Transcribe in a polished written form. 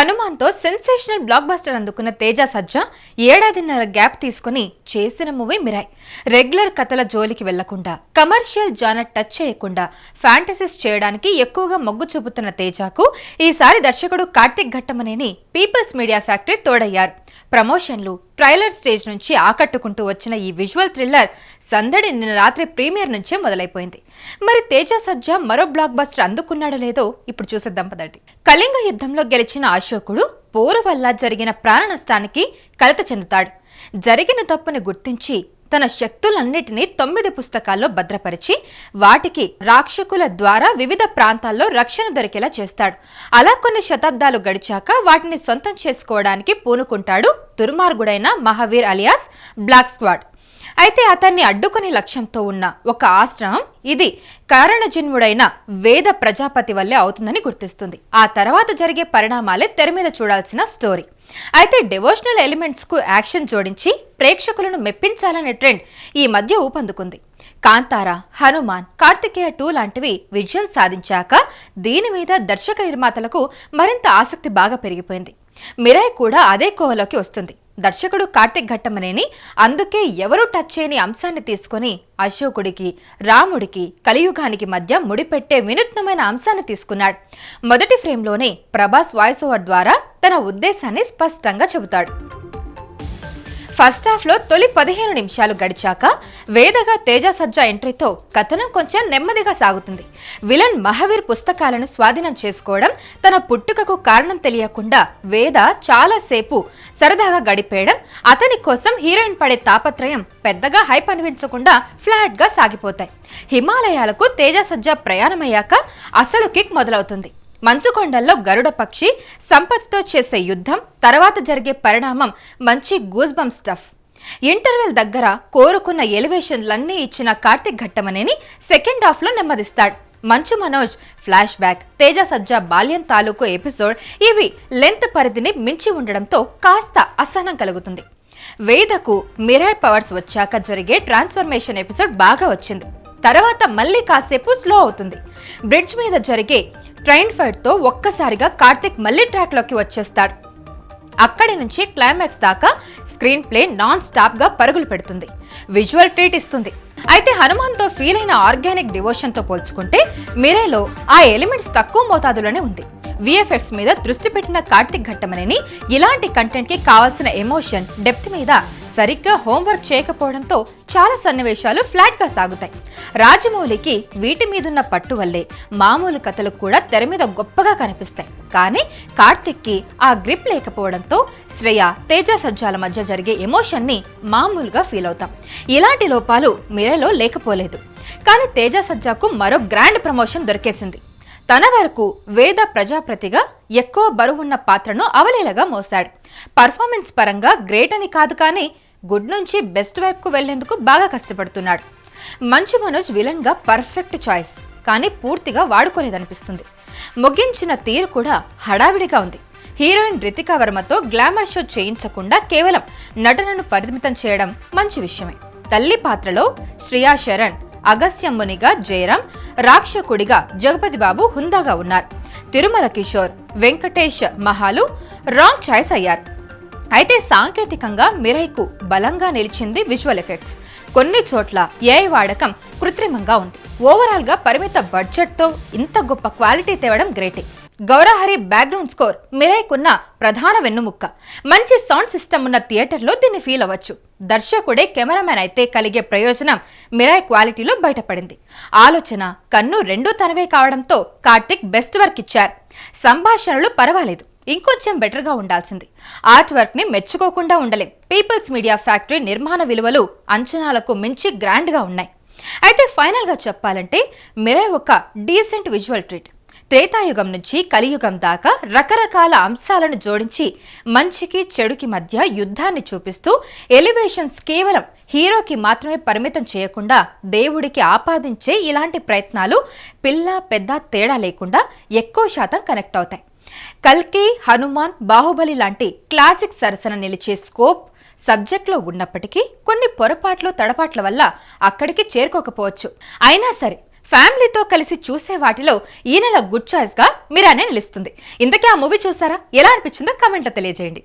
హనుమాన్తో sensational block buster అందుకున్న తేజ సజ్జా ఏడాదిన్నర gap తీసుకుని చేసిన మూవీ మిరాయ్. రెగ్యులర్ కథల జోలికి వెళ్లకుండా, కమర్షియల్ జానర్ టచ్ చేయకుండా ఫ్యాంటసీస్ చేయడానికి ఎక్కువగా మొగ్గు చూపుతున్న తేజకు ఈసారి దర్శకుడు Karthik Ghattamaneni people's media factory తోడయ్యారు. ప్రమోషన్లు, ట్రైలర్ స్టేజ్ నుంచి ఆకట్టుకుంటూ వచ్చిన ఈ విజువల్ థ్రిల్లర్ సందడి నిన్న రాత్రి ప్రీమియర్ నుంచే మొదలైపోయింది. మరి తేజ సజ్జా మరో బ్లాక్ బస్టర్ అందుకున్నాడో లేదో ఇప్పుడు చూసేద్దాం పదండి. కళింగ యుద్ధంలో గెలిచిన అశోకుడు పోరు వల్ల జరిగిన ప్రాణ నష్టానికి కలత చెందుతాడు. జరిగిన తప్పుని గుర్తించి తన శక్తులన్నిటినీ 9 పుస్తకాల్లో భద్రపరిచి వాటికి రాక్షకుల ద్వారా వివిధ ప్రాంతాల్లో రక్షణ దొరికేలా చేస్తాడు. అలా కొన్ని శతాబ్దాలు గడిచాక వాటిని సొంతం చేసుకోవడానికి పూనుకుంటాడు దుర్మార్గుడైన మహావీర్ అలియాస్ బ్లాక్ స్క్వాడ్. అయితే అతన్ని అడ్డుకునే లక్ష్యంతో ఉన్న ఒక ఆశ్రమం ఇది కారణజన్ముడైన వేద ప్రజాపతి వల్లే అవుతుందని గుర్తిస్తుంది. ఆ తర్వాత జరిగే పరిణామాలే తెర మీద చూడాల్సిన స్టోరీ. అయితే డివోషనల్ ఎలిమెంట్స్ కు యాక్షన్ జోడించి ప్రేక్షకులను మెప్పించాలనే ట్రెండ్ ఈ మధ్య ఊపందుకుంది. కాంతారా, హనుమాన్, కార్తికేయ 2 లాంటివి విజయం సాధించాక దీని మీద దర్శక నిర్మాతలకు మరింత ఆసక్తి బాగా పెరిగిపోయింది. మిరాయ్ కూడా అదే కోవలోకి వస్తుంది. దర్శకుడు కార్తిక్ ఘట్టమనేని అందుకే ఎవరూ టచ్ చేయని అంశాన్ని తీసుకుని అశోకుడికి, రాముడికి, కలియుగానికి మధ్య ముడిపెట్టే వినూత్నమైన అంశాన్ని తీసుకున్నాడు. మొదటి ఫ్రేమ్లోనే ప్రభాస్ వాయిస్ ఓవర్ ద్వారా తన ఉద్దేశాన్ని స్పష్టంగా చెబుతాడు. ఫస్ట్ హాఫ్లో తొలి 15 నిమిషాలు గడిచాక వేదగా తేజ సజ్జా ఎంట్రీతో కథనం కొంచెం నెమ్మదిగా సాగుతుంది. విలన్ మహావీర్ పుస్తకాలను స్వాధీనం చేసుకోవడం, తన పుట్టుకకు కారణం తెలియకుండా వేద చాలాసేపు సరదాగా గడిపేయడం, అతని కోసం హీరోయిన్ పడే తాపత్రయం పెద్దగా హైప్ అనిపించకుండా ఫ్లాట్ గా సాగిపోతాయి. హిమాలయాలకు తేజ సజ్జా ప్రయాణమయ్యాక అసలు కిక్ మొదలవుతుంది. మంచుకొండల్లో గరుడ పక్షి సంపత్తితో చేసే యుద్ధం, తర్వాత జరిగే పరిణామం మంచి గూస్ బంప్ స్టఫ్. ఇంటర్వెల్ దగ్గర కోరుకున్న ఎలివేషన్లన్నీ ఇచ్చిన కార్తిక్ ఘట్టమనేని సెకండ్ హాఫ్లో నెమ్మదిస్తాడు. మంచు మనోజ్ ఫ్లాష్ బ్యాక్, తేజ సజ్జా బాల్యం తాలూకు ఎపిసోడ్ ఇవి లెంత్ పరిధిని మించి ఉండడంతో కాస్త అసహనం కలుగుతుంది. వేదకు మిరాయ్ పవర్స్ వచ్చాక జరిగే ట్రాన్స్ఫర్మేషన్ ఎపిసోడ్ బాగా వచ్చింది. తర్వాత మళ్ళీ కాసేపు స్లో అవుతుంది. బ్రిడ్జ్ మీద జరిగే ట్రైన్ ఫైట్ తో ఒక్కసారిగా కార్తిక్ మళ్ళీ ట్రాక్ లోకి వచ్చేస్తాడు. అక్కడి నుంచి క్లైమాక్స్ దాకా స్క్రీన్ ప్లే నాన్ స్టాప్ గా పరుగులు పెడుతుంది, విజువల్ ట్రీట్ ఇస్తుంది. అయితే హనుమాన్ తో ఫీల్ అయిన ఆర్గానిక్ డివోషన్ తో పోల్చుకుంటే మిరేలో ఆ ఎలిమెంట్స్ తక్కువ మోతాదులోనే ఉంది. విఎఫ్ఎక్స్ మీద దృష్టి పెట్టిన కార్తిక్ ఘట్టమనేని ఇలాంటి కంటెంట్ కి కావాల్సిన ఎమోషన్, డెప్త్ మీద సరిగ్గా హోంవర్క్ చేయకపోవడంతో చాలా సన్నివేశాలు ఫ్లాట్ గా సాగుతాయి. రాజమౌళికి వీటి మీదున్న పట్టు వల్లే మామూలు కథలు కూడా తెర మీద గొప్పగా కనిపిస్తాయి. కానీ కార్తిక్ కి ఆ గ్రిప్ లేకపోవడంతో శ్రేయ, తేజ సజ్జాల మధ్య జరిగే ఎమోషన్ ని మామూలుగా ఫీల్ అవుతాం. ఇలాంటి లోపాలు మిరేలో లేకపోలేదు. కానీ తేజ సజ్జాకు మరో గ్రాండ్ ప్రమోషన్ దొరికేసింది. తన వరకు వేద ప్రజాప్రతిగా ఎక్కువ బరువున్న పాత్రను అవలీలగా మోసాడు. పర్ఫార్మెన్స్ పరంగా గ్రేట్ అని కాదు, కానీ గుడ్ నుంచి బెస్ట్ వైపుకు వెళ్లేందుకు బాగా కష్టపడుతున్నాడు. మంచు మనోజ్ విలన్ గా పర్ఫెక్ట్ చాయిస్, కానీ పూర్తిగా వాడుకోలేదనిపిస్తుంది. ముగించిన తీరు కూడా హడావిడిగా ఉంది. హీరోయిన్ రితికా వర్మతో గ్లామర్ షో చేయించకుండా కేవలం నటనను పరిమితం చేయడం మంచి విషయమే. తల్లి పాత్రలో శ్రియా శరణ్, అగస్త్యమునిగా జయరాం, రాక్షకుడిగా జగపతి బాబు హుందాగా ఉన్నారు. తిరుమల కిషోర్, వెంకటేష్ మహాలు రాంగ్ చాయిస్ అయ్యారు. అయితే సాంకేతికంగా మిరైకు బలంగా నిలిచింది విజువల్ ఎఫెక్ట్స్. కొన్ని చోట్ల ఏఐ వాడకం కృత్రిమంగా ఉంది. ఓవరాల్ గా పరిమిత బడ్జెట్ తో ఇంత గొప్ప క్వాలిటీ తేవడం గ్రేటే. గౌరహరి బ్యాక్గ్రౌండ్ స్కోర్ మిరైకున్న ప్రధాన వెన్నుముక్క. మంచి సౌండ్ సిస్టమ్ ఉన్న థియేటర్లో దీన్ని ఫీల్ అవ్వచ్చు. దర్శకుడే కెమెరామెన్ అయితే కలిగే ప్రయోజనం మిరాయ్ క్వాలిటీలో బయటపడింది. ఆలోచన, కన్ను రెండూ తనవే కావడంతో కార్తిక్ బెస్ట్ వర్క్ ఇచ్చారు. సంభాషణలు పర్వాలేదు, ఇంకొంచెం బెటర్ గా ఉండాల్సింది. ఆర్ట్ వర్క్ ని మెచ్చుకోకుండా ఉండలేం. పీపుల్స్ మీడియా ఫ్యాక్టరీ నిర్మాణ విలువలు అంచనాలకు మించి గ్రాండ్ గా ఉన్నాయి. అయితే ఫైనల్ గా చెప్పాలంటే మిరాయ్ ఒక డీసెంట్ విజువల్ ట్రీట్. త్రేతాయుగం నుంచి కలియుగం దాకా రకరకాల అంశాలను జోడించి మంచికి చెడుకి మధ్య యుద్ధాన్ని చూపిస్తూ ఎలివేషన్స్ కేవలం హీరోకి మాత్రమే పరిమితం చేయకుండా దేవుడికి ఆపాదించే ఇలాంటి ప్రయత్నాలు పిల్ల పెద్ద తేడా లేకుండా ఎక్కువ శాతం కనెక్ట్ అవుతాయి. కల్కి, హనుమాన్, బాహుబలి లాంటి క్లాసిక్ సరసన నిలిచే స్కోప్ సబ్జెక్ట్లో ఉన్నప్పటికీ కొన్ని పొరపాట్లు, తడపాట్ల వల్ల అక్కడికి చేరుకోకపోవచ్చు. అయినా సరే ఫ్యామిలీతో కలిసి చూసే వాటిలో ఈ నెల గుడ్ చాయిస్ గా మిరానే నిలుస్తుంది. ఇంతకీ ఆ మూవీ చూసారా? ఎలా అనిపించిందో కామెంట్లో తెలియజేయండి.